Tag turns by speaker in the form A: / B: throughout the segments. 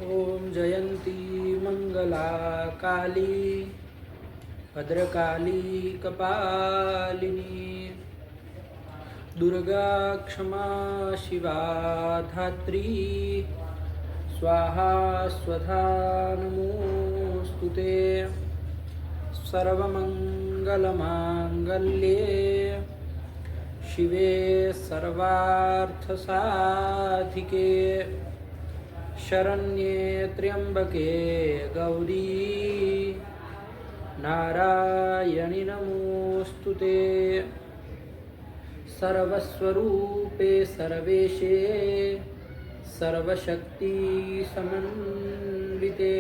A: ओम जयंती मंगला काली भद्रकाली कपालिनी दुर्गा क्षमा शिवा धात्री स्वाहा स्वधा नमोस्तुते सर्वमंगलमांगल्ये शिवे सर्वार्थसाधिके शरण्ये त्र्यंबके गौरी नारायणि नमोस्तुते सर्वस्वरूपे सर्वेशे सर्वशक्ति समन्विते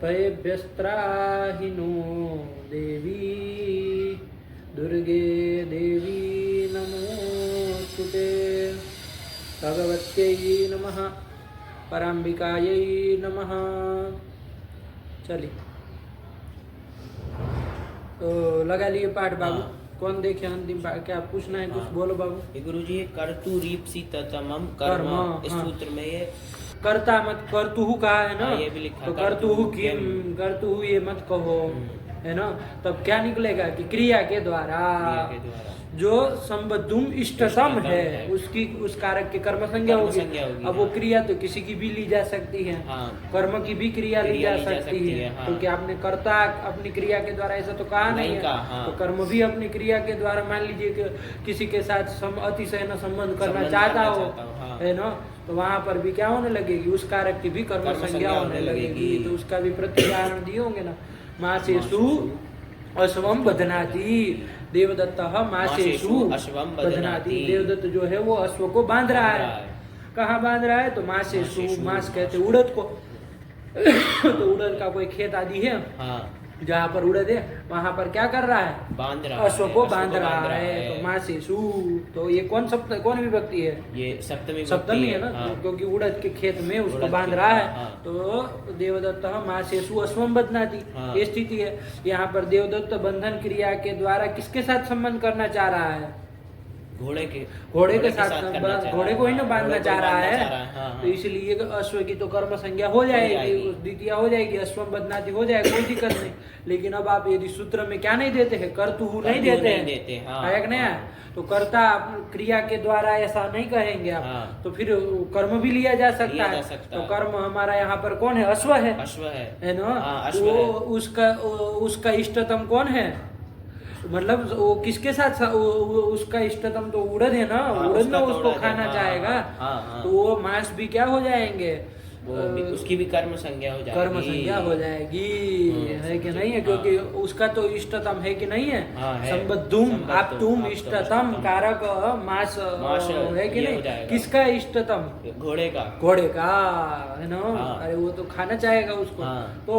A: त्वयेभ्यस्त्राहि नो देवी दुर्गे देवी नमोस्तुते भगवत्यै नमः पराम्बिकायै नमः। चलिए तो लगा लिए पाठ बाबू। कौन देखे अंतिम पाठ? क्या पूछना है? कुछ बोलो बाबू।
B: गुरुजी कर्तु रीप्सी ततमम कर्म इस सूत्र में ये
A: करता मत कर्तुहु कहा है ना,
B: ये भी लिखा
A: तो कर्तुहु किम, कर्तुहु ये मत कहो, है ना। तब क्या निकलेगा कि क्रिया के द्वारा जो संबद्धुम इष्टतम है उसकी उस कारक के कर्म संज्ञा होगी। अब वो क्रिया तो किसी की भी ली जा सकती है, कर्म की भी क्रिया ली जा सकती है, क्योंकि आपने कर्ता अपनी क्रिया के द्वारा ऐसा तो कहा नहीं है। तो कर्म भी अपनी क्रिया के द्वारा, मान लीजिए कि किसी के साथ अतिशय न संबंध करना चाहता हो, है ना, तो वहां पर भी क्या होने लगेगी, उस कारक की भी कर्म संज्ञा होने लगेगी। तो उसका भी प्रत्युदाहरण दिए होंगे ना। मासेषु अश्वम बधनाति देवदत्त मासेषु अश्वम बधनाति। देवदत्त जो है वो अश्व को बांध रहा है। कहाँ बांध रहा है? तो मासेषु, मास कहते उड़द को। तो उड़द का कोई खेत आदि है जहाँ पर उड़द है वहां पर क्या कर रहा है? बांध रहा है, अश्व को बांध रहा है। तो मासेषु, तो ये कौन विभक्ति है? ये सप्तमी है ना, क्योंकि उड़द के खेत में उसको बांध रहा है। तो देवदत्त मासेषु अश्वम बध्नाति, ये स्थिति है। यहाँ पर देवदत्त बंधन क्रिया के द्वारा किसके साथ संबंध करना चाह रहा है? घोड़े के साथ। घोड़े को ही ना बांधना चाह रहा है। तो इसलिए अश्व की तो कर्म संज्ञा हो जाएगी, द्वितीय हो जाएगी, अश्वम बदनाती हो जाएगी, कोई दिक्कत नहीं। लेकिन अब आप यदि सूत्र में क्या नहीं देते हैं, कर्तुहु नहीं देते हैं, है कि नहीं? तो कर्ता क्रिया के द्वारा ऐसा नहीं कहेंगे आप, तो फिर कर्म भी लिया जा सकता है। तो कर्म हमारा यहाँ पर कौन है? अश्व है ना। वो उसका इष्टतम कौन है? मतलब वो किसके साथ उसका इष्टतम तो उड़द है ना, उड़द ना उसको खाना चाहेगा। तो वो मांस भी क्या हो जाएंगे? उसकी भी कर्म संज्ञा हो जाएगी, है कि नहीं है? क्योंकि उसका तो इष्टतम है कि नहीं है? संबद्धुम आप तुम इष्टतम कारक मास है कि नहीं? किसका इष्टतम? घोड़े का है ना। अरे वो तो खाना चाहेगा उसको, तो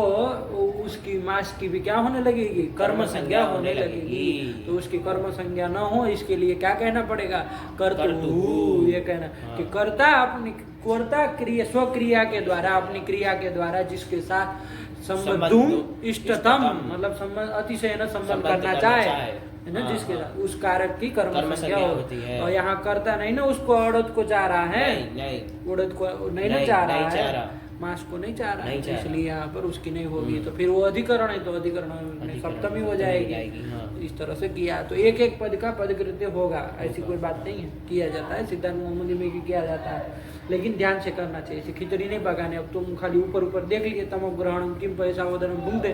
A: उसकी मास की भी क्या होने लगेगी? कर्म संज्ञा होने लगेगी। तो उसकी कर्म संज्ञा न हो, इसके लिए क्या कहना पड़ेगा? कर्तुहु, ये कहना कि कर्ता अपनी क्रिया स्वक्रिया के द्वारा, अपनी क्रिया के द्वारा जिसके साथ संबद्धुम इष्टतम, मतलब अतिशय न संबंध करना चाहे, है ना, जिसके साथ उस कारक की कर्म संज्ञा होती है। और यहाँ करता नहीं ना उसको उड़द को चाह रहा है, उड़द को नहीं ना चाह रहा है, मास को नहीं चाह रहा है, इसलिए यहाँ पर उसकी नहीं होगी। तो फिर वो अधिकरण है, तो अधिकरण सप्तमी हो जाएगी। इस तरह से किया तो एक एक पद का पदकृत्य होगा, ऐसी कोई बात नहीं है, किया जाता है सिद्धांत मोहम्मदी में भी किया जाता है, लेकिन ध्यान से करना चाहिए। ऐसी खिचड़ी नहीं पकाने। अब तुम खाली ऊपर देख लिए तमक ग्रहण किम पैसा वदन भूंगते,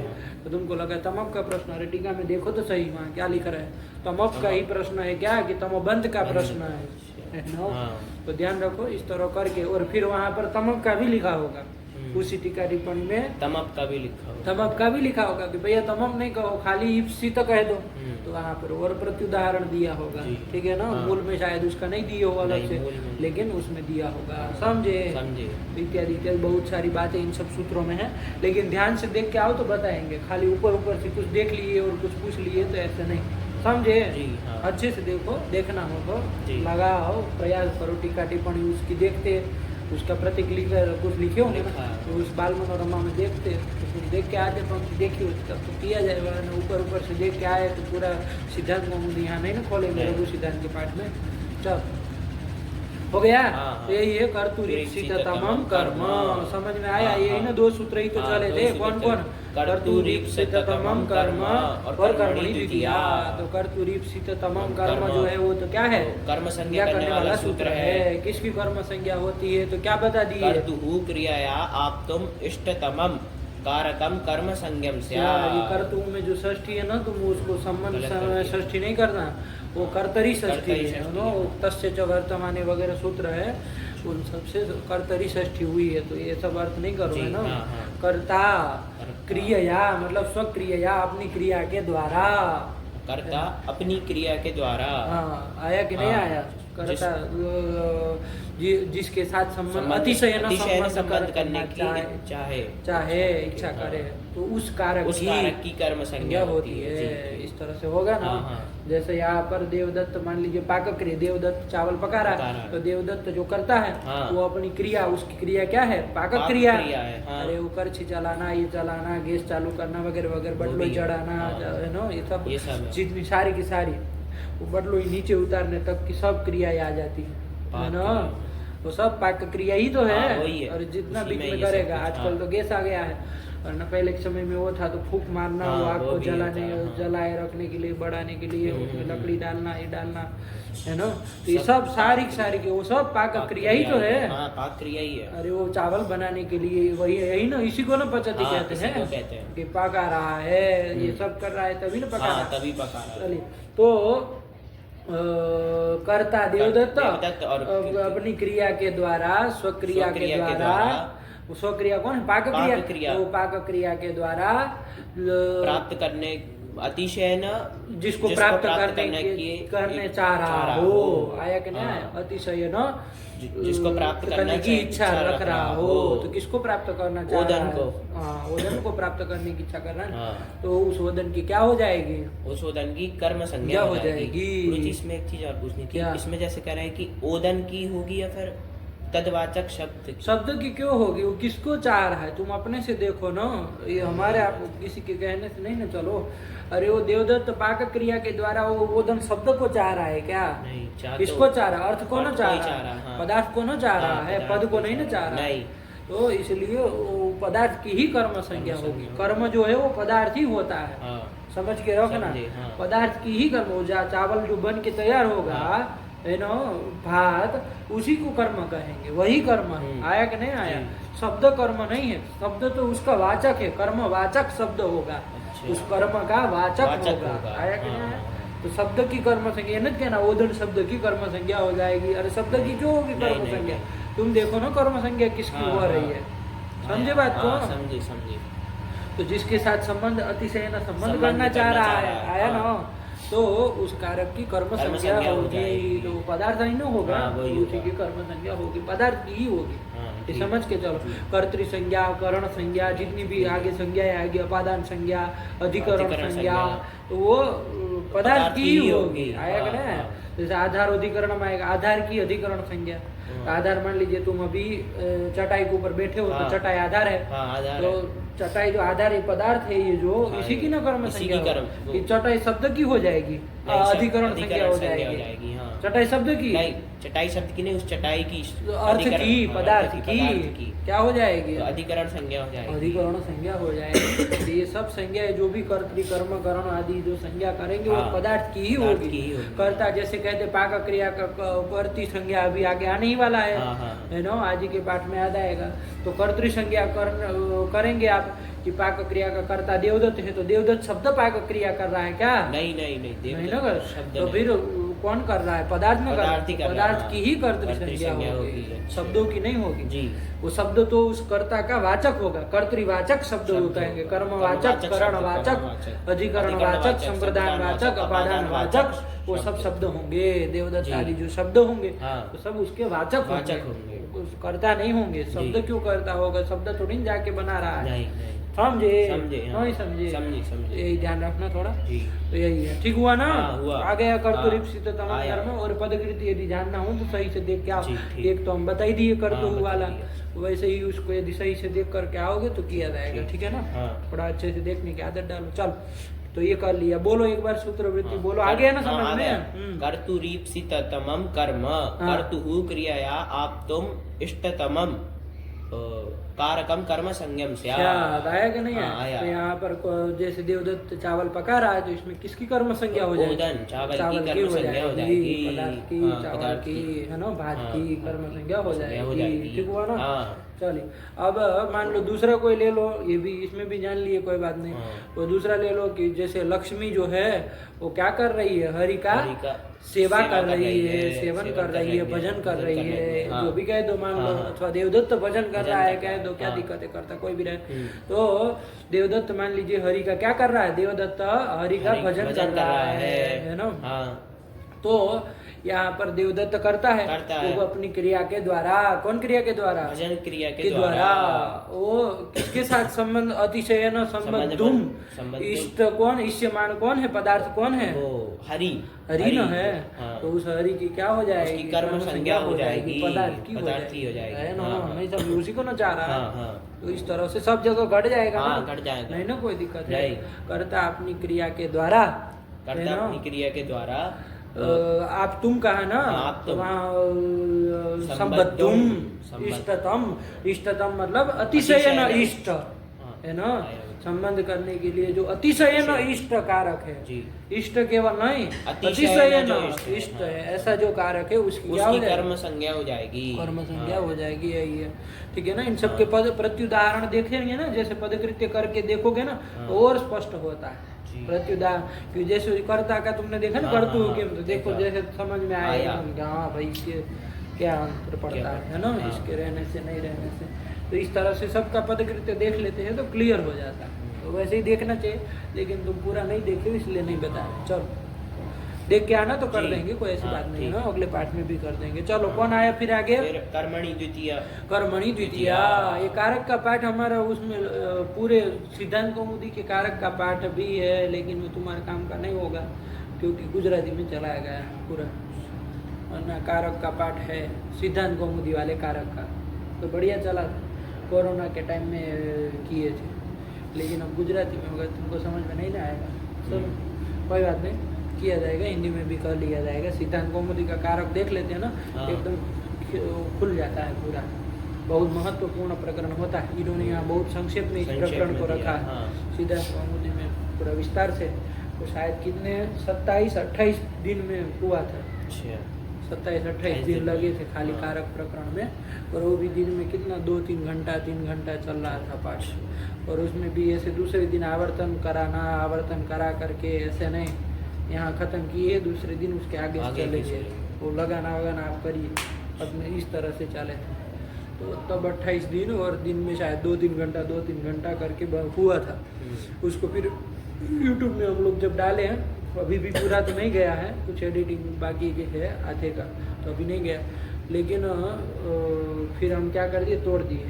A: तो तुमको लगा तमक का प्रश्न। अरे टीका में देखो तो सही, वहाँ क्या लिख रहा है? तमक का ही प्रश्न है क्या कि तमोबंध का प्रश्न है? तो ध्यान रखो इस तरह करके। और फिर वहाँ पर तमक का भी लिखा होगा, उसी टीका टिप्पणी में तमक का भी लिखा होगा कि भैया तमक नहीं कहो, खाली इप्सित कह दो। तो वहाँ पर और प्रत्युदाहरण दिया होगा, ठीक है ना। मूल में शायद उसका नहीं दिया होगा अलग से, लेकिन उसमें दिया होगा। समझे? इत्यादि इत्यादि बहुत सारी बातें इन सब सूत्रों में है, लेकिन ध्यान से देख के आओ तो बताएंगे। खाली ऊपर से कुछ देख लिए और कुछ पूछ लिए तो ऐसे नहीं, समझे? अच्छे से देखो, देखना हो तो लगाओ, प्रयास करो, टीका टिप्पणी उसकी देखते, उसका प्रतीक कुछ लिखे होंगे ना, तो उस बाल मनोरमा में देखते, तो फिर देख के आते, तो देखिए तब तो किया जाएगा ना। ऊपर से देख के आए तो पूरा सिद्धांत मोहम्मदी यहाँ नहीं ना खोलेंगे लघु सिद्धांत के पाठ में। चल हो गया।
B: हाँ।
A: तो यही है कर्तुरीप्सिततमं कर्म। समझ में आया?
B: हाँ,
A: यही ना दो सूत्र ही तो
B: हाँ,
A: चले
B: दो
A: थे।
B: सूत्र
A: कौन
B: चले।
A: कौन? कर्तुरीप्सिततमं कर्म और कर्मणि द्वितीया। तो कर्तुरीप्सिततमं कर्म जो है वो तो क्या है?
B: कर्म संज्ञा करने वाला सूत्र है।
A: किसकी कर्म संज्ञा होती है? तो क्या बता दिए?
B: कर्तुः क्रियाया आप्तुम इष्टतमं कारकम कर्म संज्ञम स्यात्।
A: ये कर्तु में जो षष्ठी है ना, तुम उसको संबंध
B: गलत कर दिया।
A: षष्ठी नहीं करना, वो कर्तरी षष्ठी
B: कर्तरी
A: है
B: षष्ठी
A: ना।
B: है।
A: तस्य च वर्तमाने वगैरह सूत्र है, उन सबसे कर्तरी षष्ठी हुई है। तो ये सब अर्थ नहीं करो,
B: जी,
A: है ना।
B: हाँ, हाँ।
A: कर्ता
B: कर्ता।
A: क्रिया मतलब स्वक्रिया, अपनी क्रिया के द्वारा।
B: कर्ता अपनी क्रिया के द्वारा।
A: हाँ, आया कि नहीं
B: हाँ,
A: आया? कर्ता जिसके साथ संबंध अतिशय
B: संबंध करने की चाहे
A: इच्छा करे, तो उस कारक
B: की कर्म संज्ञा
A: होती है।
B: जी।
A: इस तरह से होगा ना।
B: हाँ, हाँ।
A: जैसे यहाँ पर देवदत्त, मान लीजिए पाकक क्रिया, देवदत्त चावल पका रहा है, तो देवदत्त जो करता है
B: हाँ।
A: वो अपनी क्रिया, उसकी क्रिया क्या है? पाकक क्रिया
B: है। हाँ।
A: अरे वो करछी चलाना, ये चलाना, गैस चालू करना वगैरह वगैरह, बटलो चढ़ाना,
B: हाँ।
A: है ना, ये सब
B: है।
A: जितनी सारी की सारी, वो बटलो नीचे उतारने तक की सब क्रियाएं आ जाती है ना। वो सब पाक क्रिया ही तो है।
B: हाँ, वही है।
A: और जितना
B: उसी
A: बीच
B: में
A: में
B: ये सब
A: करेगा,
B: कुछ,
A: आजकल
B: हाँ।
A: तो गैस आ गया है, और न पहले के समय में वो था तो फूक मारना,
B: हाँ,
A: वो आग
B: वो
A: को
B: भी
A: जलाने,
B: होता है, हाँ।
A: जलाए रखने के लिए, बढ़ाने के लिए उसमें लकड़ी डालना, ये डालना, है ना। तो ये
B: सब
A: सब सारी की सारी की वो सब पाक क्रिया ही तो है।
B: हाँ, पाक क्रिया ही है।
A: अरे वो चावल बनाने के लिए वही यही ना, इसी को ना पचती
B: हाँ,
A: कहते
B: इसी को
A: हैं
B: कहते हैं।
A: कि पका रहा है, ये सब कर रहा है तभी ना पका
B: हाँ,
A: रहा है।
B: तभी पका रहा है।
A: चलिए, तो कर्ता देवदत्त
B: और
A: अपनी क्रिया के द्वारा, स्वक्रिया के द्वारा, वो स्वक्रिया कौन है? पाक क्रिया। तो पाक क्रिया के द्वारा
B: प्राप्त करने अतिशय न
A: जिसको प्राप्त करने चाह रहा हो, आया कि नहीं आया? अतिशय न
B: जिसको प्राप्त करने
A: की इच्छा रख रहा हो, तो किसको प्राप्त करना चाह रहा है?
B: ओदन को।
A: हाँ, ओदन को प्राप्त करने की इच्छा कर रहा है,
B: हाँ।
A: तो उस ओदन की क्या हो जाएगी?
B: उस ओदन की कर्म संज्ञा
A: हो जाएगी।
B: इसमें एक चीज और पूछनी थी,
A: क्या?
B: इसमें जैसे कह रहे हैं कि ओदन की होगी या फिर तदवाचक
A: शब्द की क्यों होगी? वो किसको चाह रहा है? तुम अपने से देखो ना, ये हमारे आप किसी के कहने से नहीं ना चलो। अरे वो देवदत्त पाक क्रिया के द्वारा वो ओदन शब्द को चाह रहा है क्या?
B: नहीं,
A: किसको चाह रहा है? अर्थ को ना चाह रहा है,
B: हाँ।
A: पदार्थ को ना चाह रहा
B: हाँ,
A: है, पद को नहीं ना चाह रहा है।
B: नहीं।
A: तो इसलिए वो पदार्थ की ही कर्म संज्ञा होगी। कर्म जो है वो पदार्थ ही होता है,
B: हाँ।
A: समझ के रखना।
B: समझे, हाँ।
A: पदार्थ की ही कर्म हो जा, चावल जो बन के तैयार होगा, है ना, भात, उसी को कर्म कहेंगे, वही कर्म है। आया कि नहीं आया? शब्द कर्म नहीं है, शब्द तो उसका वाचक है, कर्म वाचक शब्द होगा, उस कर्म का वाचक होगा। आया कि नहीं आया? तो शब्द की कर्म संज्ञा नहीं कहना ओदन शब्द की कर्म संज्ञा हो जाएगी। अरे शब्द की क्यों होगी कर्म संज्ञा? तुम देखो ना कर्म संज्ञा किसकी हो रही है, समझे बात को?
B: समझे।
A: तो जिसके साथ संबंध अतिशय न संबंध करना चाह रहा है, आया ना, तो उस कारक की कर्म संज्ञा होगी। तो पदार्थ ही ना होगा, उसी की कर्म संज्ञा होगी, पदार्थ की ही होगी। ये समझ के चलो। कर्तृ संज्ञा, करण संज्ञा, जितनी भी आगे संज्ञाएं आएगी, अपादान संज्ञा, अधिकरण संज्ञा, तो वो पदार्थ की ही होगी। आया कि नहीं? जैसे आधार अधिकरण में आएगा, आधार की अधिकरण संज्ञा। आधार मान लीजिए तुम अभी चटाई के ऊपर बैठे हो, तो चटाई आधार है, तो चटाई जो आधार है पदार्थ है, ये जो इसी की ना कर्म संज्ञा होगी। चटाई शब्द की हो जाएगी, अधिकरण संज्ञा हो जाएगी। चटाई शब्द की,
B: चटाई शब्द की नहीं, उस चटाई की
A: अर्थ की, पदार्थ की क्या हो जाएगी?
B: अधिकरण संज्ञा हो जाएगी।
A: अधिकरण संज्ञा हो जाएगी। ये सब संज्ञा जो भी कर्तृ कर्म करण आदि जो संज्ञा करेंगे वो पदार्थ की ही होगी। कर्ता जैसे कहते पाक क्रिया का कर्तृ संज्ञा अभी आगे आने ही वाला है ना, आज के पाठ में याद आएगा। तो कर्तृ संज्ञा करेंगे आप कि पाक क्रिया का कर्ता देवदत्त है, तो देवदत्त शब्द पाक क्रिया कर रहा है क्या? नहीं ना कर। तो फिर कौन कर रहा है? पदार्थ में कर रहा है, पदार्थ की ही कर्तृ संज्ञा होगी, शब्दों की नहीं होगी। वो शब्द तो उस कर्ता का वाचक होगा, कर्तृवाचक शब्द कहेंगे, कर्मवाचक, करणवाचक, अधिकरणवाचक, संप्रदान वाचक, अपादान वाचक, वो सब शब्द होंगे। देवदत्त आदि जो शब्द होंगे तो सब उसके वाचक होंगे, कर्ता नहीं होंगे। शब्द क्यों कर्ता होगा? शब्द थोड़ी जाके बना रहा है, समझे? नहीं समझे? यही ध्यान रखना थोड़ा। तो यही है, ठीक हुआ ना? आ गया कर्तुरीप्सिततमं कर्म। और पदकृति यदि जानना हो तो सही से देख के आओ। एक तो हम बता ही दिए कर्तु वाला, वैसे ही उसको यदि सही से देख करके आओगे तो किया जाएगा, ठीक है ना? थोड़ा अच्छे से देखने की आदत डालो। चल तो ये कर लिया। बोलो एक बार सूत्र वृत्ति बोलो, आगे है ना समझ में।
B: कर्तुरीप्सिततमं कर्म कर्तुः क्रियया आप्तुम इष्टतमं कारकम कर्म संज्ञम स्यात्।
A: आया कि नहीं
B: आया।
A: तो यहाँ पर जैसे देवदत्त चावल पका रहा है तो इसमें किसकी कर्म संज्ञा हो जाएगी?
B: चावल की कर्म संज्ञा हो जाएगी,
A: पदार्थ की, चावल की, है ना, भात की कर्म संज्ञा हो जाएगी। ठीक हुआ ना? चलिए अब मान लो दूसरा कोई ले लो, ये भी इसमें भी जान लिए, कोई बात नहीं। वो दूसरा ले लो कि जैसे लक्ष्मी जो है वो क्या कर रही है? हरि का सेवा कर रही है, सेवन कर रही है, भजन कर रही है, जो भी कह दो मान लो। अथवा देवदत्त भजन कर रहा है, कह दो, क्या दिक्कत है, करता कोई भी रहे। तो देवदत्त मान लीजिए हरि का क्या कर रहा है? देवदत्त हरि का भजन कर रहा है ना। तो यहाँ पर देवदत्त करता है वो अपनी क्रिया के द्वारा, कौन क्रिया के द्वारा? भजन क्रिया के द्वारा। वो किसके साथ संबंध? अतिशय न संबंधुम, इष्ट कौन? इष्यमान कौन है? पदार्थ कौन है? हरि, हरि न है। तो उस हरि की क्या हो जाएगी? कर्म संज्ञा हो जाएगी, पदार्थ की हो जाएगी, है ना। मैं सब उसी को न चाह रहा। तो इस तरह से सब जगह घट जाएगा ना, घट जाएगा, नहीं ना, कोई दिक्कत है। करता अपनी क्रिया के द्वारा, करता अपनी क्रिया के द्वारा। आप तुम कहा ना, तो वहाँ संबद्धुम, इष्टतम, इष्टतम मतलब अतिशय न इष्ट, है ना। संबंध करने के लिए जो अतिशय न इष्ट कारक है, इष्ट केवल नहीं, अतिशय न इष्ट है, ऐसा जो कारक है उसकी क्या हो जाएगी? कर्म संज्ञा हो जाएगी, कर्म संज्ञा हो जाएगी। यही है, ठीक है ना। इन सब के पद प्रत्युदाहरण देखेंगे ना, जैसे पदकृत्य करके देखोगे ना तो और स्पष्ट होता है प्रत्युदाहरण। जैसे कर्ता का तुमने देखा ना, कर्तु के तो देखो जैसे समझ में आएगा हाँ भाई इसके क्या अंतर पड़ता है ना, इसके रहने से नहीं रहने से। तो इस तरह से सबका पदकृत्य देख लेते हैं तो क्लियर हो जाता है। तो वैसे ही देखना चाहिए, लेकिन तुम पूरा नहीं देखे इसलिए नहीं बताया। चलो देख के आना तो कर देंगे, कोई ऐसी बात नहीं है, अगले पाठ में भी कर देंगे। चलो कौन आया फिर आगे? कर्मणि द्वितीय। कर्मणि द्वितीय, ये कारक का पाठ हमारा उसमें पूरे सिद्धांत कौमुदी के कारक का पाठ भी है, लेकिन वो तुम्हारे काम का नहीं होगा क्योंकि गुजराती में चलाया गया है पूरा, वरना कारक का पाठ है सिद्धांत कौमुदी वाले कारक का। तो बढ़िया चला, कोरोना के टाइम में किए थे, लेकिन अब गुजराती में होगा, तुमको समझ में नहीं ना आएगा। चलो कोई बात नहीं, किया जाएगा, हिंदी में भी कर लिया जाएगा। सिद्धांत कौमुदी का कारक देख लेते हैं ना, एकदम खुल जाता है पूरा। बहुत महत्वपूर्ण प्रकरण होता है, इन्होंने यहाँ बहुत संक्षेप में इस प्रकरण को रखा है सिद्धांत कौमुदी में पूरा विस्तार से। तो शायद कितने 27-28 दिन में हुआ था, 27-28 दिन लगे थे खाली कारक प्रकरण में। और वो भी दिन में कितना 2-3 घंटा 3 घंटा चल रहा था पाठ। और उसमें भी ऐसे दूसरे दिन आवर्तन कराना, आवर्तन करा करके ऐसे नहीं, यहाँ ख़त्म किए दूसरे दिन उसके आगे चले गए, वो लगाना वगाना आप करिए, अपने इस तरह से चले थे। तो तब 28 दिन और दिन में शायद 2-3 घंटा करके हुआ था। उसको फिर यूट्यूब में हम लोग जब डाले हैं, अभी भी पूरा तो नहीं गया है, कुछ एडिटिंग बाकी के है आधे का, तो अभी नहीं गया, लेकिन फिर हम क्या कर दिए, तोड़ दिए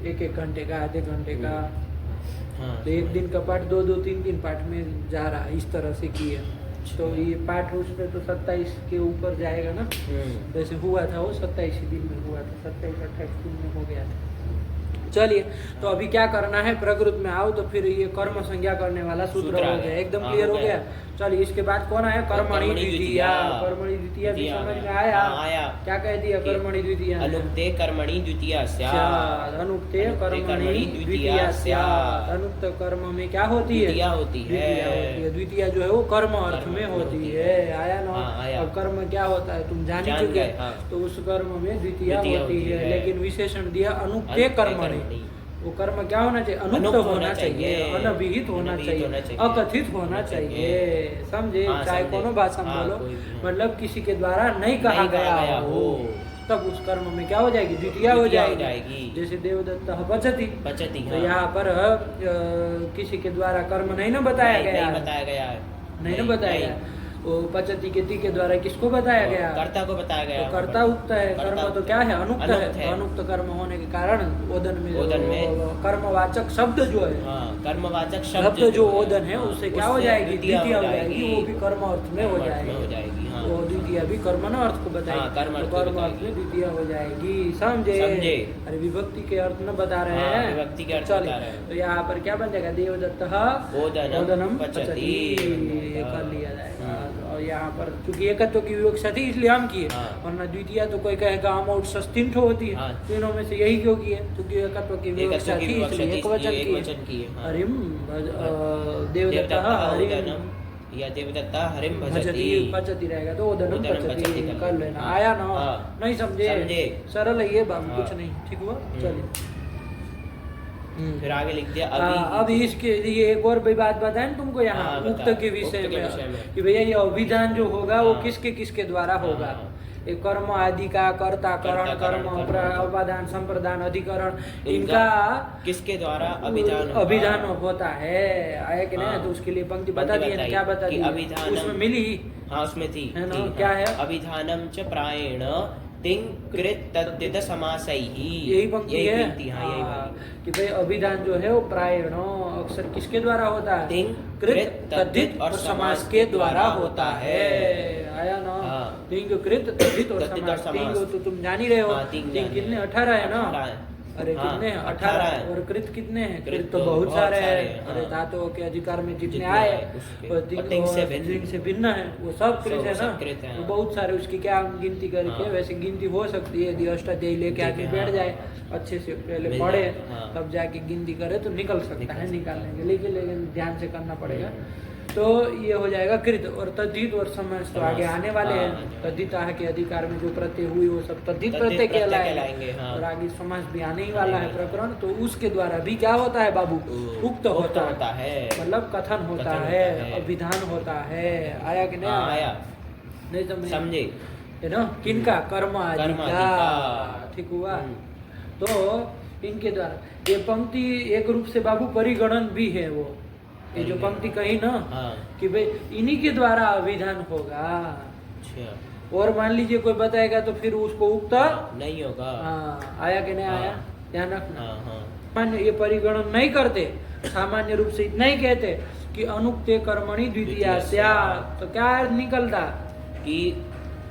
A: 1-1 घंटे का, आधे घंटे का। तो एक दिन का पाठ 2-2, 3-3 पाठ में जा रहा है, इस तरह से किए। तो ये पाठ उस पर तो 27 के ऊपर जाएगा ना, वैसे हुआ था वो 27 दिन में हुआ था, 27-28 दिन में हो गया था। चलिए तो अभी क्या करना है, प्रकृत में आओ तो फिर ये कर्म संज्ञा करने वाला सूत्र हो गया, एकदम क्लियर हो गया। चलिए इसके बाद कौन आया? कर्मणि द्वितीय। कर्मणि द्वितीय भी समझ में आया? क्या कह दिया? कर्मणि द्वितीय, अनुक्ते कर्मणि द्वितीय स्यात्। अनुक्ते कर्मणि द्वितीय स्यात्। अनुक्त कर्म में क्या होती है? द्वितीय जो है वो कर्म अर्थ में होती है। आया ना? अब कर्म क्या होता है तुम जान ही चुके, तो उस कर्म में द्वितीय होती है, लेकिन विशेषण दिया अनुक्ते कर्मणि। वो कर्म क्या होना चाहिए? अनुक्त होना चाहिए, अनभिहित होना चाहिए, अकथित होना चाहिए, समझे? चाहे कोनो भाषा में बोलो, मतलब किसी के द्वारा नहीं कहा गया हो, तब उस कर्म में क्या हो जाएगी? द्वितीय हो जाएगी। जैसे देवदत्त पचति, तो यहाँ पर किसी के द्वारा कर्म नहीं ना बताया गया, नहीं ना बताया गया, वो पचती के ती के द्वारा किसको बताया गया?
B: कर्ता को बताया गया।
A: तो कर्ता उक्त है, कर्म तो क्या है? अनुक्त है। अनुक्त कर्म होने के कारण ओदन में कर्मवाचक शब्द जो है,
B: कर्मवाचक
A: शब्द जो ओदन है उससे क्या हो जाएगी? द्वितीय हो जाएगी। वो भी कर्म अर्थ में हो जाएगी। वो द्वितीय भी कर्म न अर्थ को बताएगी, कर्म अर्थ में द्वितीय हो जाएगी। समझे? अरे विभक्ति के अर्थ न बता रहे हैं,
B: विभक्ति के अर्थ बता रहे हैं।
A: तो यहाँ पर क्या बन जाएगा? देवदत्तः ओदनम पचति, कर लिया जाएगा। और यहाँ पर चूंकि एकत्व की विवक्षा थी इसलिए हम किए, वरना द्वितीय तो कोई कहेगा अमौट षष्ठिंठ होती है, तीनों में से यही क्यों किए? क्योंकि एकत्व की विवक्षा थी इसलिए एक वचन किए। हरिम देवदत्तः हरिम
B: या देवदत्ता हरिम
A: भजति, पचति रहेगा तो ओदनम पचति कर लेना। आया ना? नहीं समझे? सरल है ये बाबू, कुछ नहीं। ठीक हुआ? चलिए
B: फिर आगे लिख दिया
A: अब इसके लिए एक और भी बात बताएं तुमको यहाँ उक्त के विषय में कि भैया ये अभिधान जो होगा वो किसके किसके द्वारा होगा? एक कर्म आदि का कर्ता, करण, कर्म, अपादान, संप्रदान, अधिकरण, इनका
B: किसके द्वारा
A: अभिधान होता है? आया कि नहीं? तो उसके लिए पंक्ति बता दी है। क्या बता दी? उसमें मिली,
B: उसमें थी
A: है ना? क्या है?
B: अभिधानम च प्रायेण तिंग कृत तद्धित समासैहि,
A: यही पंक्ति है।
B: यही
A: कि भाई अभिधान जो है वो प्रायण अक्सर किसके द्वारा होता है?
B: तिंग
A: कृत तद्धित और समास के द्वारा होता है। आया ना? तिंग कृत तद्धित और समास। तिंग तो तुम जान ही रहे हो, तिंग कितने? 18 है ना? अरे कितने हैं? 18। और कृत कितने हैं? कृत तो बहुत सारे हैं। अरे धातुओं के अधिकार में जितने आए तिंग से भिन्न है वो सब कृत है ना? तो बहुत सारे, उसकी क्या गिनती करके? वैसे गिनती हो सकती है यदि अष्टाध्यायी लेके आके बैठ जाए, अच्छे से पहले पढ़े तब जाके गिनती करे तो निकल सकता है, निकाल लेंगे। लेकिन ध्यान से करना पड़ेगा। तो ये हो जाएगा कृत। और तद्धित और समास तो आगे आने वाले हैं। तद्धित के अधिकार में जो प्रत्यय हुई वो सब तद्धित प्रत्यय कहलाएंगे। और आगे समास भी आने ही वाला है प्रकरण, तो उसके द्वारा भी क्या होता है बाबू? उक्त होता है, मतलब कथन होता है, अभिधान होता है। आया कि नहीं? आया? नहीं समझे? है ना? किनका? कर्म आदि का। ठीक हुआ? तो इनके द्वारा ये पंक्ति एक रूप से बाबू परिगणन भी है। वो ये जो पंक्ति कही ना कि भाई इन्हीं के द्वारा अभिधान होगा। और मान लीजिए कोई बताएगा तो फिर उसको उक्त
B: नहीं होगा।
A: आया कि नहीं आया? ध्यान रखना। मान्य ये परिगणन नहीं करते, सामान्य रूप से इतना ही कहते कि अनुक्ते कर्मणि द्वितीया स्यात्। तो क्या निकलता
B: कि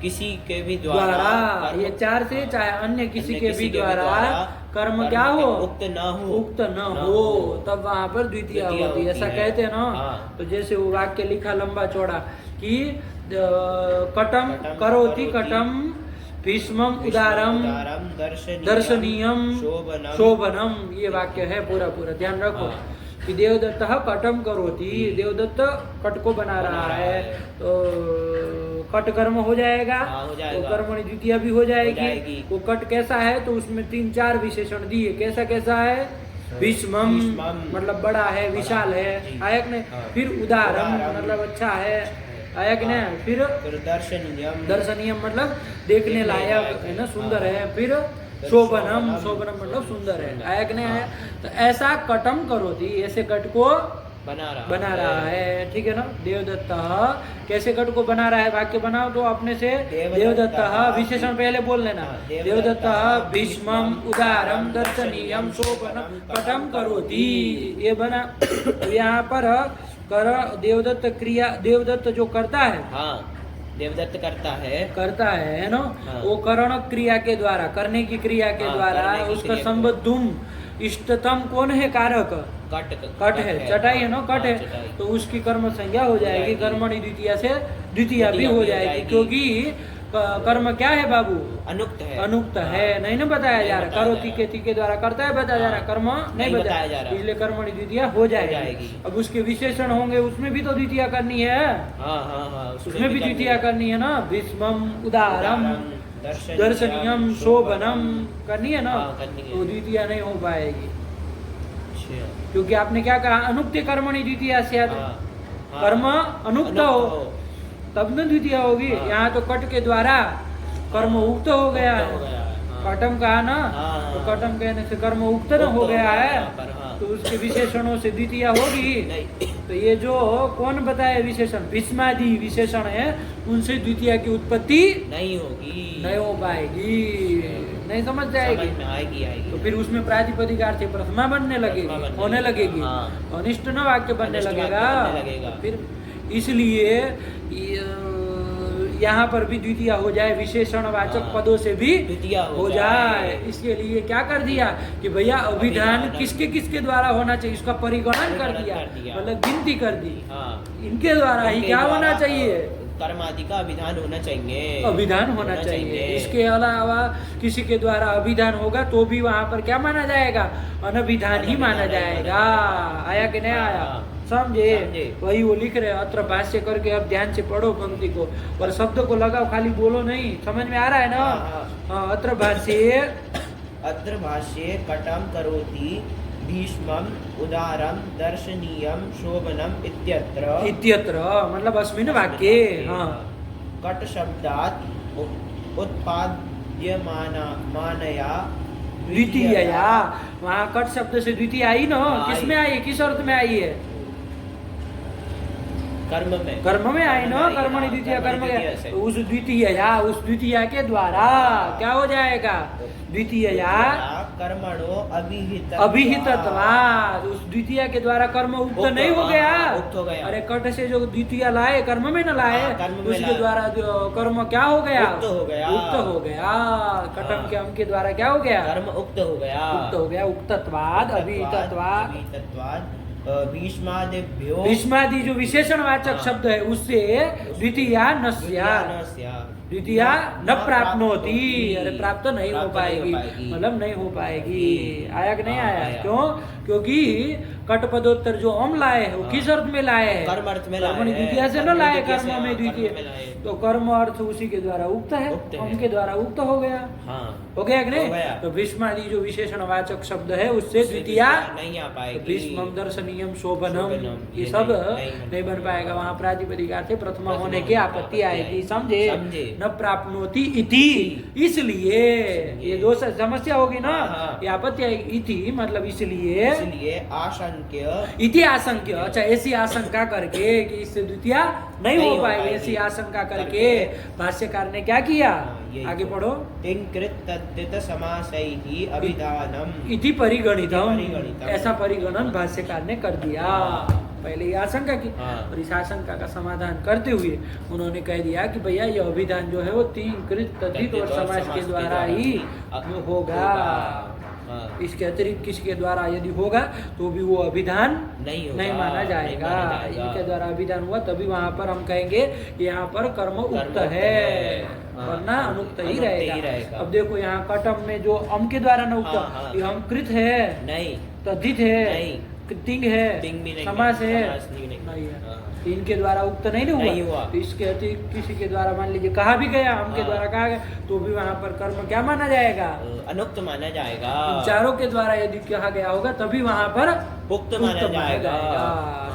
B: किसी के भी द्वारा
A: ये चार से चाहे अन्य किसी के भी द्वारा कर्म क्या हो? उक्त न हो तब वहां पर द्वितीय होती है, ऐसा कहते हैं ना। तो जैसे वो वाक्य लिखा लंबा चौड़ा कि कटम करोति कटम भीष्मम उदारम दर्शनीयम शोभनम, ये वाक्य है पूरा ध्यान रखो कि देवदत्त कटम करोति, देवदत्त कट को बना रहा है तो कट कर्म हो जाएगा, तो कर्मणि द्वितीय भी हो जाएगी। वो कट कैसा है? तो उसमें 3-4 विशेषण दिए। कैसा कैसा है? भीष्मम मतलब बड़ा है, विशाल है। आया कि नहीं? फिर उदारम मतलब अच्छा है। आया कि नहीं? फिर दर्शनीयम मतलब देखने लायक है ना, सुंदर है। फिर शोभनम मतलब सुंदर है। आया कि नहीं आया? तो ऐसा कटम करोति, ऐसे कट को बना रहा है। ठीक है ना? देवदत्त कैसे कट को बना रहा है? वाक्य बनाओ तो अपने से। देवदत्त विशेषण पहले बोल लेना। देवदत्त भीष्मम उदारम दर्शनीयम शोभनम कटम करोति, ये बना। यहाँ पर कर देवदत्त क्रिया, देवदत्त जो करता है,
B: देवदत्त करता है ना, वो करण क्रिया के द्वारा, करने की क्रिया के द्वारा उसका संबद्धुम इष्टतम कौन है? कारक कट है, चटाई है ना, कट है। तो उसकी कर्म संज्ञा हो जाएगी, कर्मणि द्वितीय से द्वितीय भी हो जाएगी, क्योंकि कर्म क्या है बाबू? अनुक्त है। नहीं ना बताया जा रहा। करोति के द्वारा करता है बताया जा रहा, कर्म नहीं बताया जा रहा, इसलिए कर्मणि द्वितीय हो जाएगी। अब उसके विशेषण होंगे, उसमें भी तो द्वितीय करनी है। उसमें भी द्वितीय करनी है ना। भीष्मम उदारम दर्शनीयम शोभनम करनी है ना, तो द्वितीय नहीं हो पाएगी। क्योंकि आपने क्या कहा? अनुक्त कर्मणि द्वितीय स्यात्, कर्म अनुक्त हो तब न द्वितीय होगी। यहाँ तो कट के द्वारा कर्म उक्त हो गया है,
A: कटम कहा ना, तो कटम कहने से कर्म उक्त न हो गया है, तो उसके विशेषणों से द्वितीय होगी। तो ये जो कौन बताए विशेषण, भीष्मादि विशेषण है, उनसे द्वितीय की उत्पत्ति नहीं होगी, नहीं हो पाएगी, नहीं समझ जाएगी, आएगी। तो फिर उसमें प्रातिपदिकार्थ प्रथमा बनने लगेगी, होने लगेगी, अनिष्ट न वाक्य बनने लगेगा। फिर इसलिए यहाँ पर भी द्वितीय हो जाए, विशेषणवाचक पदों से भी द्वितीय हो जाए। इसके लिए क्या कर दिया कि भैया अभिधान किसके किसके द्वारा होना चाहिए, इसका परिगणन कर दिया, मतलब गिनती कर दी, इनके द्वारा ही क्या होना चाहिए,
B: कर्मादि का अभिधान होना चाहिए,
A: अभिधान होना चाहिए। इसके अलावा किसी के द्वारा अभिधान होगा तो भी वहाँ पर क्या माना जाएगा, अनभिधान ही माना जाएगा। आया कि नहीं आया, समझे? वही वो लिख रहे अत्र भाष्य करके, अब ध्यान से पढ़ो पंक्ति को और शब्द को लगाओ, खाली बोलो नहीं, समझ में आ रहा है ना? हाँ, अत्र
B: भाष्ये कटम करोति भीष्मम उदारम दर्शनीयम शोभनम
A: इत्यत्र मतलब अस्मिन् वाक्ये। हाँ,
B: कट शब्दात् उत्पाद्यमानया
A: द्वितीया, वहाँ कट शब्द से द्वितीय आई ना, किसमें आई, किस अर्थ में आई है, कर्म में आई ना, कर्मणि द्वितीय, कर्म तो उस द्वितीय के द्वारा क्या हो जाएगा, द्वितीय
B: कर्मणो
A: अभिहितत्वात्, उस द्वितीय के द्वारा कर्म उक्त नहीं हो गया, अरे कट से जो द्वितीय लाए कर्म में न लाए, उसके द्वारा जो कर्म क्या हो गया, उक्त हो गया, कटम के अंक के द्वारा क्या हो गया,
B: कर्म उक्त हो गया,
A: उक्तत्वाद अभिहितत्वाद।
B: भीष्मादि
A: जो विशेषणवाचक शब्द है उससे द्वितीया न द्वितीया न प्राप्नोति, अरे प्राप्त नहीं हो पाएगी, मतलब नहीं हो पाएगी। आया कि नहीं आया? क्यों? क्योंकि कट पदोत्तर जो हम लाए हैं वो किस अर्थ में लाए हैं,
B: कर्म अर्थ में
A: लाए, द्वितीय से न लाए, कर्म में द्वितीय, तो कर्म अर्थ उसी के द्वारा उक्त है, हम के द्वारा उक्त हो गया, हो गया कि नहीं? तो भीष्मादि जो विशेषणवाचक शब्द है उससे द्वितीया नहीं आ पाएगी, भीष्मम दर्शनीयम शोभनम ये सब नहीं बन पाएगा, वहाँ प्रातिपदिका से प्रथमा होने की आपत्ति आएगी, समझे? न प्राप्नोति इति, इसलिए ये दो समस्या होगी ना, ये आपत्ति आएगी, इति मतलब इसलिए
B: आशंक्य,
A: इति आशंक्य, अच्छा ऐसी आशंका करके कि इससे द्वितीय नहीं हो पाएगी, ऐसी आशंका करके भाष्यकार ने क्या किया, आगे पढ़ो,
B: अभिधानम
A: इति परिगणितम, ऐसा परिगणन भाष्यकार ने कर दिया। पहले ये आशंका की और इस आशंका का समाधान करते हुए उन्होंने कह दिया कि भैया ये अभिधान जो है वो तीन कृत तद्धित और समास के द्वारा ही होगा, इसके अतिरिक्त किसके द्वारा यदि होगा तो भी वो अभिधान नहीं माना जाएगा। इनके द्वारा अभिधान हुआ तभी वहाँ पर हम कहेंगे कि यहाँ पर कर्म उक्त है, वरना अनुक्त ही रहेगा। अब देखो यहाँ कटम में जो अम के द्वारा न उक्त, ये हम कृत है नहीं, तद्धित है, तिंग है, समास है, नहीं है, इनके द्वारा उक्त नहीं हुआ। इसके अतिरिक्त किसी के द्वारा मान लीजिए कहा भी गया, हम के द्वारा कहा गया, तो भी वहाँ पर कर्म क्या माना जाएगा,
B: अनुक्त माना जाएगा।
A: चारों के द्वारा यदि कहा गया होगा तभी वहाँ पर
B: उक्त माना जाएगा।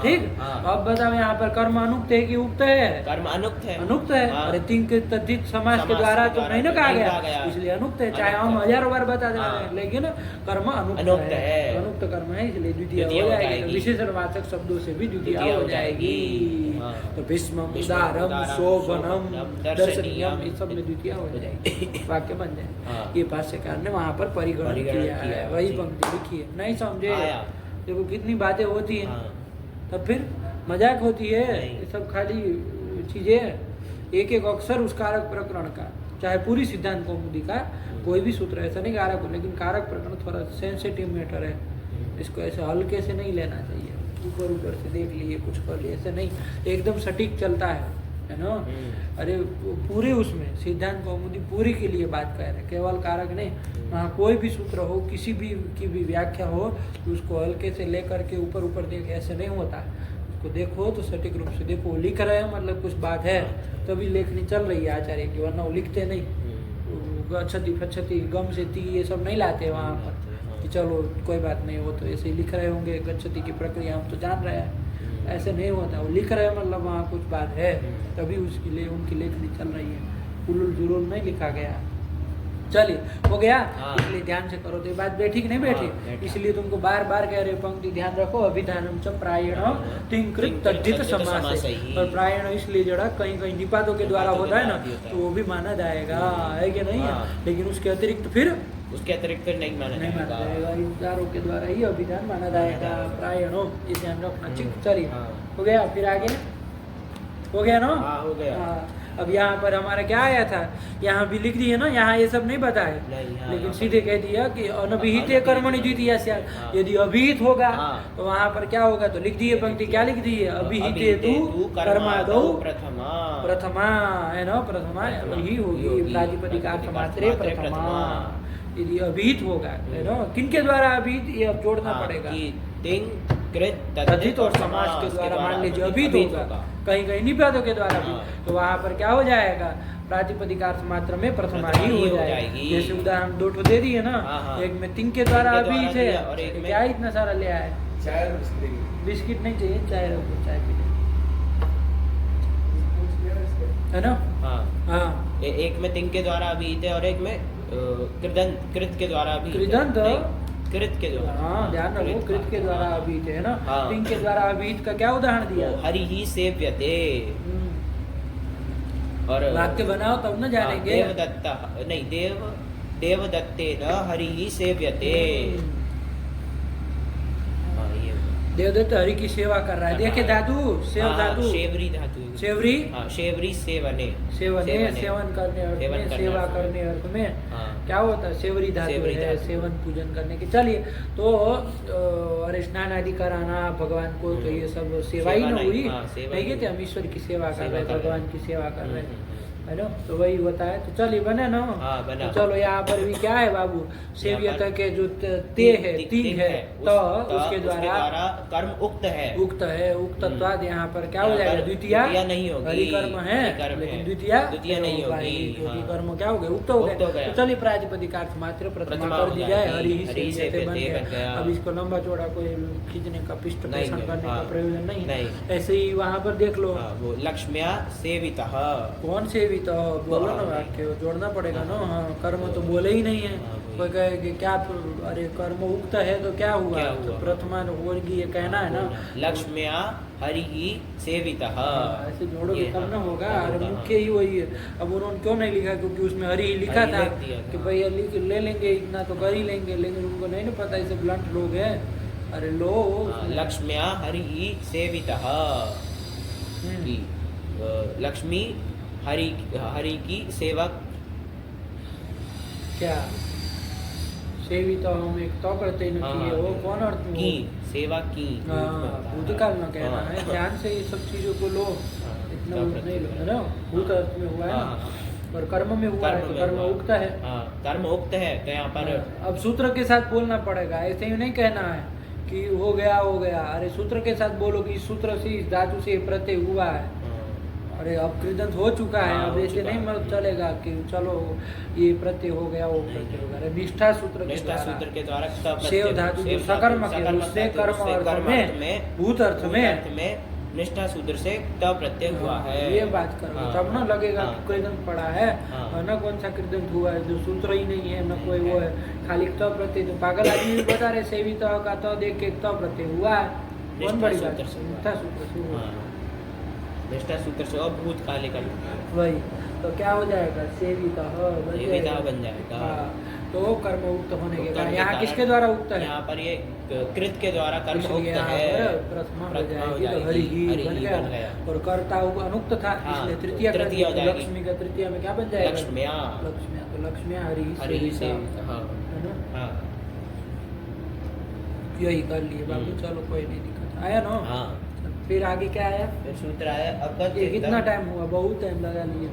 A: ठीक, अब बताओ यहाँ पर कर्म अनुक्त है कि उक्त है?
B: कर्म अनुक्त है,
A: अनुक्त है। अरे तीन के तद्धित समास के द्वारा तो नहीं ना कहा गया, इसलिए अनुक्त है, चाहे हम हजारों बार बता दें, लेकिन कर्म अनुक्त है, अनुक्त कर्म है, इसलिए द्वितीय हो जाएगी, विशेषणवाचक शब्दों से भी द्वितीय हो जाएगी। तो भीष्मम उदारम शोभनम दर्शनीयम इस सब में द्वितीय हो जाएगी, वाक्य बन जाए। ये भाष्यकार ने वहाँ पर परिगणन किया है, वही पंक्ति लिखी है, नहीं समझे? देखो कितनी बातें होती हैं, तब फिर मजाक होती है, ये सब खाली चीजें, एक एक अक्षर उस कारक प्रकरण का, चाहे पूरी सिद्धांत कौमुदी का कोई भी सूत्र, ऐसा नहीं कारक हो, लेकिन कारक प्रकरण थोड़ा सेंसिटिव मैटर है, इसको ऐसे हल्के से नहीं लेना चाहिए, ऊपर ऊपर से देख लिए कुछ कर लिए, ऐसे नहीं, एकदम सटीक चलता है ना। अरे पूरे उसमें सिद्धांत कौमुदी पूरी के लिए बात कर रहे, केवल कारक नहीं, वहाँ कोई भी सूत्र हो, किसी भी की भी व्याख्या हो, तो उसको हल्के से लेकर के ऊपर ऊपर देखे, ऐसे नहीं होता, उसको देखो तो सटीक रूप से देखो, लिख रहे हैं मतलब कुछ बात है तभी लेखनी चल रही है आचार्य की, वरना वो लिखते नहीं, गच्छति फच्छति गम से ती ये सब नहीं लाते वहाँ पर कि चलो कोई बात नहीं, वो तो ऐसे ही लिख रहे होंगे, गच्छति की प्रक्रिया हम तो जान रहे हैं, ऐसे नहीं होता, वो लिख रहे हैं मतलब वहाँ कुछ बात है, तभी उसके लिए उनकी लेखनी चल रही है, उलुल जुलुल नहीं लिखा गया। चलिए हो गया।
B: हाँ।
A: इसलिए ध्यान से करो तो ये बात बैठी कि नहीं बैठी?
B: हाँ, बैठा।
A: इसलिए तुमको बार बार कह रहे पंक्ति ध्यान रखो। अभिधानम च प्रायण तिंकृत तद्धित समास है। और प्रायण इसलिए जड़ा कहीं कहीं निपातों के द्वारा होता है ना, तो वो भी माना जाएगा, है कि नहीं है?
B: हाँ।
A: लेकिन उसके अतिरिक्त फिर
B: उसके अतिरिक्त फिर नहीं माना
A: नहीं माना
B: जाएगा।
A: जाएगा। इंतजारों के द्वारा ही अभिधान माना जाएगा। प्रायणो ये ध्यान रखना। ठीक, चलिए
B: हाँ।
A: हो गया। फिर आगे हो गया ना?
B: हाँ, हो गया।
A: हाँ। अब यहाँ पर हमारा क्या आया था? यहाँ भी लिख दिए ना, यहाँ ये सब नहीं बताए,
B: नहीं, हाँ,
A: लेकिन
B: यहाँ
A: सीधे कह दिया कि अनभिहित कर्मणि द्वितीया स्यात्।
B: हाँ।
A: यदि अभिहित होगा
B: हाँ।
A: तो वहाँ पर क्या होगा? तो लिख दिए पंक्ति, क्या लिख दी है? अभिहितेतु कर्मादौ
B: प्रथमा
A: प्रथमा, है ना? प्रथमा वही होगी प्रातिपदिक अर्थ मात्रे प्रथमा। यदि अभिहित होगा, है ना? किनके द्वारा अभिहित? ये अब जोड़ना पड़ेगा। तद्धित और समास के द्वारा मान लीजिए अभिहित होगा, कहीं कहीं निपातों के द्वारा भी, तो वहाँ पर क्या हो जाएगा? प्रातिपदिक अर्थ मात्र में प्रथमा ही हो जाएगी। जैसे उदाहरण दो ठो दे दिए ना, एक में तिंग के द्वारा अभिहित है,
B: और एक में
A: क्या इतना सारा ले आए?
C: चाय
A: बिस्किट नहीं चाहिए, चाय रखो, चाय पी है ना?
B: हाँ
A: हाँ।
B: एक में तिंग के द्वारा अभिहित है और एक में कृत के द्वारा अभिहित है।
A: कृदंत?
B: नहीं, कृत के द्वारा।
A: हाँ ध्यान रखो, कृत के द्वारा अभिहित है ना?
B: हाँ।
A: तिंग के द्वारा अभिहित का क्या उदाहरण दिया?
B: हरि ही सेव्यते। और
A: वाक्य बनाओ तब न जानेंगे।
B: देवदत्ता नहीं, देवदत्तेन हरि ही सेव्यते। हाँ, ये
A: देवदत्त हरि की सेवा कर रहा है। देखे धातु, सेव धातु,
B: शेवरी धातु,
A: सेवरी,
B: हाँ, शेवरी सेवने,
A: सेवने, सेवन करने अर्थ
B: सेवन
A: में,
B: करने
A: सेवा
B: अर्थ में।
A: करने अर्थ में
B: हाँ।
A: क्या होता है? सेवरी धातु
B: सेवरी
A: है,
B: धातु।
A: सेवन पूजन करने की। चलिए तो अरे स्नान आदि कराना भगवान को, तो ये सब सेवा ही
B: सेवा
A: न
B: नहीं,
A: हुई?
B: हाँ, सेवा
A: नहीं
B: ही
A: कहते हम ईश्वर की सेवा कर
B: सेवा
A: रहे हैं,
B: कर रहे
A: भगवान
B: हैं।
A: की सेवा कर रहे हैं, है ना? तो वही होता है। तो चलिए बने ना?
B: हाँ, बना।
A: तो चलो यहाँ पर भी क्या है बाबू? सेव्यता के जो ते है, तिंग है, तो उसके द्वारा
B: कर्म उक्त है।
A: उक्त है, उक्तत्वाद यहाँ पर क्या हो जाएगा? द्वितीया
B: नहीं होगी।
A: हरि कर्म है,
B: कर्म
A: लेकिन
B: है।
A: द्वितीया
B: नहीं होगी।
A: क्योंकि
B: हाँ।
A: कर्म क्या हो गए? उक्त हो
B: उक्त हो
A: गए।
B: गया।
A: तो चलिए प्रातिपदिक अर्थ मात्र प्रथमा
B: प्रथमा
A: कर
B: हो
A: दी
B: जाएगी।
A: जाए, हरि
B: हरि
A: ही
B: से
A: से बन
B: बन
A: गया।
B: गया।
A: अब इसको लंबा चौड़ा कोई खींचने का पिष्ट
B: नहीं,
A: पोषण करने का
B: हाँ।
A: प्रयोजन नहीं है।
B: नहीं।
A: ऐसे ही वहाँ पर देख लो,
B: हाँ, वो लक्ष्म्या सेवितः।
A: कौन से भी तो बोलो ना,
B: हाँ,
A: वाक्य जोड़ना पड़ेगा ना। हाँ, कर्म तो बोले ही नहीं है।
B: हाँ, वही।
A: कोई कहे कि क्या, अरे कर्म उक्त है तो क्या हुआ?
B: क्या
A: तो
B: हुआ?
A: प्रथमा वर्गीय कहना है ना।
B: लक्ष्म्या हरि ही सेवितः।
A: ऐसे जोड़ोगे
B: ये,
A: तब ना
B: हाँ,
A: होगा।
B: हाँ,
A: अरे
B: हाँ।
A: मुख्य ही वही है। अब उन्होंने क्यों नहीं लिखा? क्योंकि उसमें हरि ही लिखा
B: हरि
A: था
B: लिख दिया था।
A: कि भैया लिख ले लेंगे, इतना तो कर ही लेंगे, लेकिन उनको नहीं ना पता, ऐसे ब्लंट लोग हैं। अरे लो
B: हाँ, लक्ष्म्या हरि ही सेवितः की लक्ष्मी हरि की सेवा
A: क्या सेवी तो हम एक तो करते न किए, वो कौन अर्थ में?
B: की सेवा की।
A: भूतकाल में कहना है। ध्यान से ये सब चीजों को लो, इतना नहीं लो, है ना? भूत अर्थ में हुआ है ना, और कर्म में हुआ है, तो कर्म उक्त है।
B: कर्म उक्त है, तो यहाँ पर
A: अब सूत्र के साथ बोलना पड़ेगा, ऐसे ही नहीं कहना है कि हो गया हो गया। अरे सूत्र के साथ बोलो कि इस सूत्र से, इस धातु से प्रत्यय हुआ है। अरे अब कृदंत हो चुका है, अब ऐसे नहीं मतलब चलेगा कि चलो ये प्रत्यय हो गया, वो प्रत्यय हो गया। अरे निष्ठा सूत्र के द्वारा सेव धातु जो सकर्म के उससे कर्म अर्थ में, भूत अर्थ में
B: निष्ठा सूत्र से त प्रत्यय हुआ है।
A: ये बात करो, तब ना लगेगा कि कृदंत पड़ा है, और न कौन सा कृदंत हुआ है, जो सूत्र ही नहीं है, न कोई वो है, खाली त प्रत्यय। तो पागल आदमी भी बता रहे सेवित का त देख के त प्रत्यय हुआ है। कौन बड़ी बात? निष्ठा सूत्र से हुआ।
B: निष्ठा सूत्र से और भूत काले का
A: वही तो क्या हो जाएगा? सेविता
B: बन जाएगा।
A: तो कर्म उक्त होने के कारण यहाँ किसके द्वारा उक्त है?
B: यहाँ पर ये कृत के द्वारा कर्म उक्त है,
A: प्रथमा हो जाएगी, तो हरि ही बन गया। और कर्ता अनुक्त था, इसलिए तृतीया
B: हो जाएगी।
A: लक्ष्मी का तृतीया में क्या बन जाएगा?
B: लक्ष्म्या।
A: लक्ष्म्या, तो लक्ष्म्या हरि
B: हरि
A: से,
B: हाँ,
A: है ना?
B: हाँ,
A: यही कर लिए बाबू। चलो कोई नहीं दिक्कत, आया ना?
B: हाँ।
A: फिर आगे क्या आया?
B: फिर सूत्र आया अब
A: कितना टाइम हुआ? बहुत टाइम लगा लिए।